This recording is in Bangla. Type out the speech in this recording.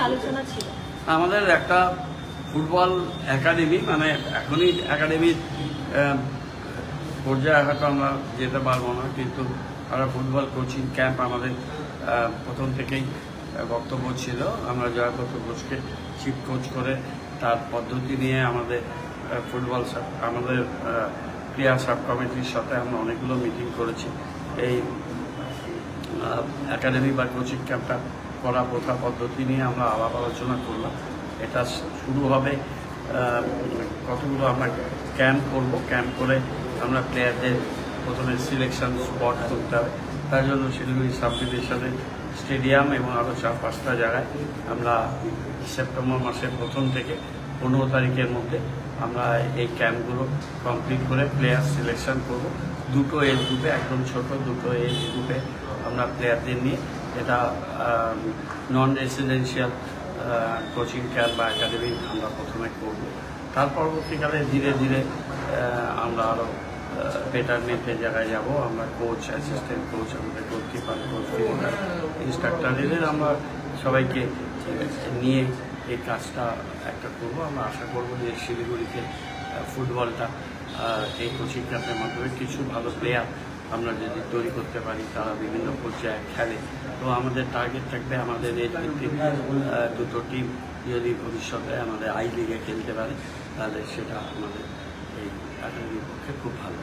আলোচনা ছিল? আমাদের একটা ফুটবল একাডেমি, মানে এখনই একাডেমির পর্যায়ে হয়তো আমরা যেতে পারবো না, কিন্তু আমরা ফুটবল কোচিং ক্যাম্প আমাদের প্রথম থেকেই বক্তব্য ছিল। আমরা জয়াপত্র ঘোষকে চিফ কোচ করে তার পদ্ধতি নিয়ে আমাদের ফুটবল আমাদের ক্রীড়া সাব কমিটির সাথে আমরা অনেকগুলো মিটিং করেছি। এই একাডেমি বা কোচিং ক্যাম্পটা করা প্রথা পদ্ধতি নিয়ে আমরা আলাপ আলোচনা করলাম। এটা শুরু হবে, কতগুলো আমরা ক্যাম্প করব, ক্যাম্প করে আমরা প্লেয়ারদের প্রথমে সিলেকশন স্পট করতে হবে। তার জন্য শিলিগুড়ি সাব ডিভিশনের স্টেডিয়াম এবং আরও 4-5টা জায়গায় আমরা সেপ্টেম্বর মাসের প্রথম থেকে 15 তারিখের মধ্যে আমরা এই ক্যাম্পগুলো কমপ্লিট করে প্লেয়ার সিলেকশন করব। দুটো এজ গ্রুপে, একদম ছোট দুটো এজ গ্রুপে আমরা প্লেয়ারদের নিয়ে এটা নন রেসিডেন্সিয়াল কোচিং ক্যাম্প বা একাডেমি আমরা প্রথমে করব। তার পরবর্তীকালে ধীরে ধীরে আমরা আরও বেটারমেন্টের জায়গায় যাব। আমরা কোচ, অ্যাসিস্ট্যান্ট কোচ, আমাদের গোলকিপার কোচ, ফিজিক্যাল ইন্সট্রাক্টর, এদের আমরা সবাইকে নিয়ে এই কাজটা একটা করব। আমরা আশা করব যে শিলিগুড়িতে ফুটবলটা এই কোচিং ক্যাম্পের মাধ্যমে কিছু ভালো প্লেয়ার আমরা যদি তৈরি করতে পারি, তারা বিভিন্ন পর্যায়ে খেলে। তো আমাদের টার্গেট থাকবে আমাদের এই দুটো টিম যদি ভবিষ্যতে আমাদের আই লিগে খেলতে পারে, তাহলে সেটা আমাদের এই একাডেমির পক্ষে খুব ভালো।